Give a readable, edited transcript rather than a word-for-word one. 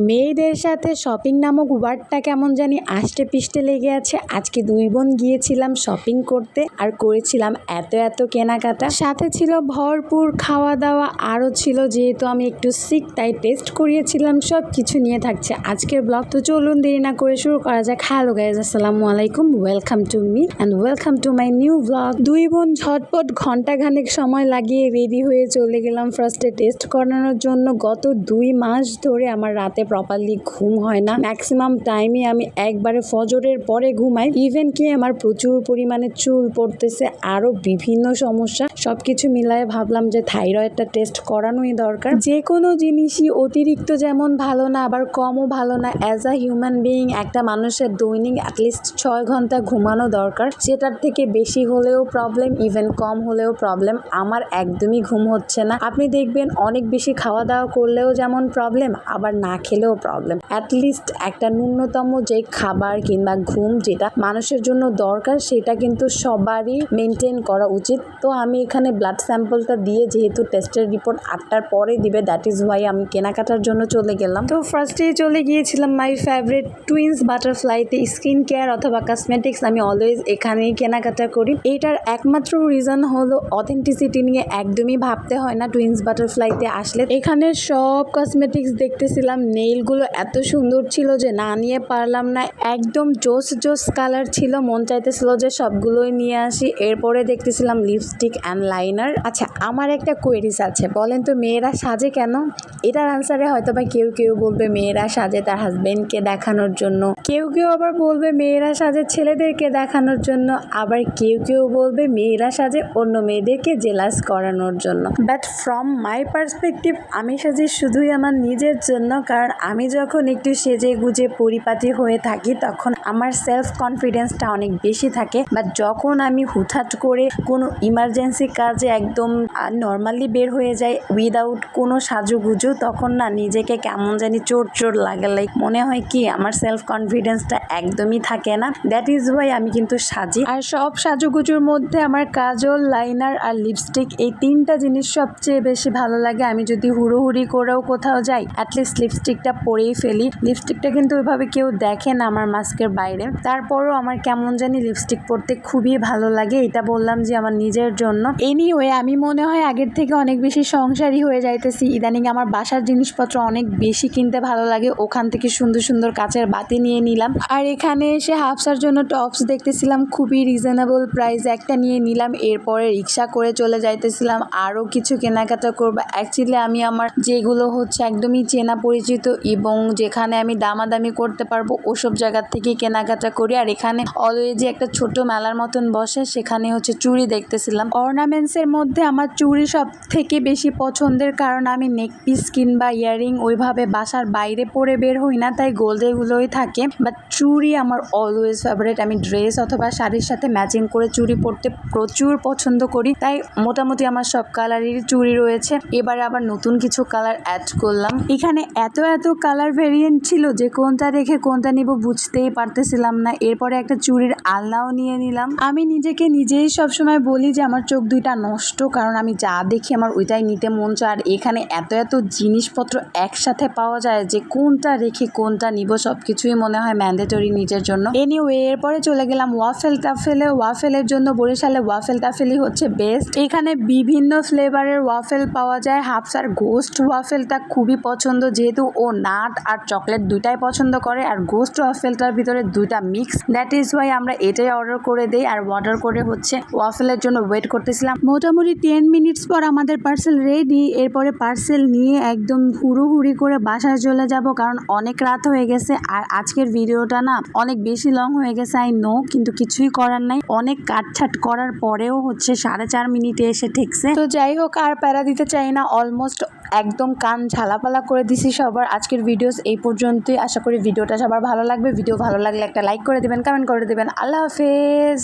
মেয়েদের সাথে শপিং নামক ওয়ার্ডটা কেমন জানি আষ্টে পিষ্টে লেগে আছে। আজকে দুই বোন গিয়েছিলাম শপিং করতে আর করেছিলাম এত কেনাকাটা, সাথে ছিল ভরপুর খাওয়া দাওয়া, আরও ছিল যেহেতু আমি একটু সিক তাই টেস্ট করিয়েছিলাম। সব কিছু নিয়ে থাকছে আজকের ব্লগ। তো চলুন দেরি না করে শুরু করা যাক। হ্যালো গাইজ, আসসালামু আলাইকুম, welcome to me and welcome to my new blog. দুই বোন ঝটপট ঘন্টাখানেক সময় লাগিয়ে রেডি হয়ে চলে গেলাম ফার্স্টে টেস্ট করানোর জন্য। গত 2 মাস ধরে আমার রাতে প্রপারলি ঘুম হয় না। ম্যাক্সিমাম টাইমে আমি একবারে ফজরের পরে ঘুমাই। ইভেন কি আমার প্রচুর পরিমাণে চুল পড়তেছে, আরও বিভিন্ন সমস্যা। সবকিছু মিলায়ে ভাবলাম যে থাইরয়েডটা টেস্ট করানোই দরকার। যে কোনো জিনিসই অতিরিক্ত যেমন ভালো না, আবার কমও ভালো না। অ্যাজ আ হিউম্যান বিইং একটা মানুষের দৈনিক অ্যাটলিস্ট 6 ঘন্টা ঘুমানো দরকার। সেটার থেকে বেশি হলেও প্রবলেম, ইভেন কম হলেও প্রবলেম। আমার একদমই ঘুম হচ্ছে না। আপনি দেখবেন অনেক বেশি খাওয়া দাওয়া করলেও যেমন প্রবলেম, আবার না খেলেও প্রবলেম। অ্যাটলিস্ট একটা ন্যূনতম যে খাবার কিংবা ঘুম যেটা মানুষের জন্য দরকার সেটা কিন্তু সবারই মেনটেন করা উচিত। তো আমি এখানে ব্লাড স্যাম্পলটা দিয়ে, যেহেতু টেস্টের রিপোর্ট 8টার পরে দিবে, দ্যাট ইজ ওয়াই আমি কেনাকাটার জন্য চলে গেলাম। তো ফার্স্টেই চলে গিয়েছিলাম মাই ফেভারিট টুইন্স বাটারফ্লাইতে। স্কিন কেয়ার অথবা কসমেটিক্স আমি অলওয়েজ এখানেই কেনাকাটা করি। এইটার একমাত্র রিজন হলো অথেন্টিসিটি নিয়ে একদমই ভাবতে হয় না টুইন্স বাটারফ্লাইতে আসলে। এখানে সব কসমেটিক্স দেখতেছিলাম, নেইলগুলো এত সুন্দর ছিল যে না নিয়ে পারলাম না। একদম জোস কালার ছিল, মন চাইতেছিল যে সবগুলোই নিয়ে আসি। এরপরে দেখতেছিলাম লিপস্টিক অ্যান্ড লাইনার। আচ্ছা, আমার একটা কোয়েরিজ আছে, বলেন তো মেয়েরা সাজে কেন? এটার আনসারে হয়তো বা কেউ বলবে মেয়েরা সাজে তার হাজবেন্ডকে দেখানোর জন্য, কেউ আবার বলবে মেয়েরা সাজে ছেলেদেরকে দেখানোর জন্য, আবার কেউ বলবে মেয়েরা সাজে অন্য মেয়েদেরকে জেলাস করানোর জন্য। বাট ফ্রম মাই পার্সপেক্টিভ আমি সাজি শুধুই আমার নিজের জন্য। কারণ আমি যখন একটু সেজে গুজে পরিপাটি হয়ে থাকি তখন আমার সেলফ কনফিডেন্সটা অনেক বেশি থাকে। বাট যখন আমি হুটহাট করে কোনো ইমার্জেন্সি কাজে একদম নর্মালি বের হয়ে যাই উইদাউট কোনো সাজুগুজু, তখন না নিজেকে কেমন জানি চোর লাগে। লাইক মনে হয় কি আমার সেলফ কনফিডেন্সটা একদমই থাকে না। দ্যাট ইজ ওয়াই আমি কিন্তু সাজি। আর সব সাজুগুজুর মধ্যে আমার কাজল, লাইনার আর লিপস্টিক, এই 3টা জিনিস সবচেয়ে বেশি ভালো লাগে। আমি যদি হুড়োহুড়ি করেও কোথাও যাই অ্যাটলিস্ট লিপস্টিকটা পরেই ফেলি। লিপস্টিকটা কিন্তু ওইভাবে কেউ দেখে না আমার মাস্কের বাইরে, তারপরও আমার কেমন জানি লিপস্টিক পরতে খুবই ভালো লাগে। এটা বললাম যে আমার নিজের জন্য। এনিওয়ে আমি মনে হয় আগের থেকে অনেক বেশি সংসারী হয়ে যাইতেছি। ইদানিং আমার বাসার জিনিসপত্র অনেক বেশি কিনতে ভালো লাগে। ওখান থেকে সুন্দর কাচের বাতি নিয়ে নিলাম। আর এখানে এসে হাফসার জন্য টপস দেখতেছিলাম, খুবই রিজনেবল প্রাইস, একটা নিয়ে নিলাম। এরপরে রিক্সা করে চলে যাইতেছিলাম আরও কিছু কেনাকাটা করবো। অ্যাকচুয়ালি আমি আমার যেগুলো হচ্ছে একদমই চেনা পরিচিত এবং যেখানে আমি দামাদামি করতে পারবো ওসব জায়গার থেকে কেনাকাটা করি। আর এখানে অলওয়েজই একটা ছোট মেলার মতন বসে, সেখানে হচ্ছে চুড়ি দেখতেছিলাম। অর্নামেন্টসের মধ্যে আমার চুড়ি সব থেকে বেশি পছন্দের, কারণ আমি নেক পিস কিংবা ইয়াররিং ওইভাবে বাসার বাইরে পরে বের হই না, তাই গোল্ডেগুলোই থাকে। বাট চুড়ি আমার অলওয়েজ ফেভারিট। আমি ড্রেস অথবা শাড়ির সাথে ম্যাচিং করে চুড়ি পরতে প্রচুর পছন্দ করি, তাই মোটামুটি আমার সব কালারেরই চুড়ি রয়েছে। এবারে আবার নতুন কিছু কালার অ্যাড করলাম। এখানে এত কালার ভেরিয়েন্ট ছিল যে কোনটা রেখে কোনটা নিব বুঝতেই পারতেছিলাম না। এরপরে একটা চুড়ির আলনাও নিয়ে নিলাম। আমি নিজেকে নিজেই সবসময় বলি যে আমার চোখ দুইটা নষ্ট, কারণ আমি যা দেখি আমার ওইটাই নিতে মন চায়। আর এখানে এত জিনিসপত্র একসাথে পাওয়া যায় যে কোনটা রেখে কোনটা নিব সবকিছুই মনে হয় ম্যান্ডেটরি নিজের জন্য। এনিওয়ে এরপরে চলে গেলাম ওয়াফেল টাফেলে। ওয়াফেলের জন্য বরিশালে ওয়াফেল টাফেলই হচ্ছে বেস্ট। এখানে বিভিন্ন ফ্লেভারের ওয়াফেল পাওয়া যায়। হাফসার গোস্ট ওয়াফেলটা খুবই পছন্দ, যেহেতু ও নাট আর চকলেট দুইটাই পছন্দ করে। আর গোস্ট ওয়াফেলটার ভিতরে দুইটা মিক্স, দ্যাট ইজ ওয়াই আমরা এটাই অর্ডার করে দেই। আর অর্ডার করে হচ্ছে ওয়াফেলের জন্য ওয়েট করতেছিলাম। মোটামুটি 10 মিনিটস পর আমাদের পার্সেল রেডি। এরপরে পার্সেল নিয়ে একদম হুড়োহুড়ি করে বাসায় চলে যাব, কারণ অনেক রাত হয়ে গেছে। আর আজকের ভিডিওটা না অনেক বেশি লং হয়ে গেছে, আই নো, কিন্তু কিছুই করার নাই। অনেক কাটছাট করার পরেও হচ্ছে 4.5 মিনিটে এসে ঠেকছে। তো যাই হোক, আর প্যারা দিতে চাই না। অলমোস্ট একদম কান ঝালাপালা করে দিছি সবার। আজকের ভিডিওস এই পর্যন্তই। আশা করি ভিডিওটা সবার ভালো লাগবে। ভিডিও ভালো লাগলে একটা লাইক করে দিবেন, কমেন্ট করে দিবেন। আল্লাহ হাফেজ।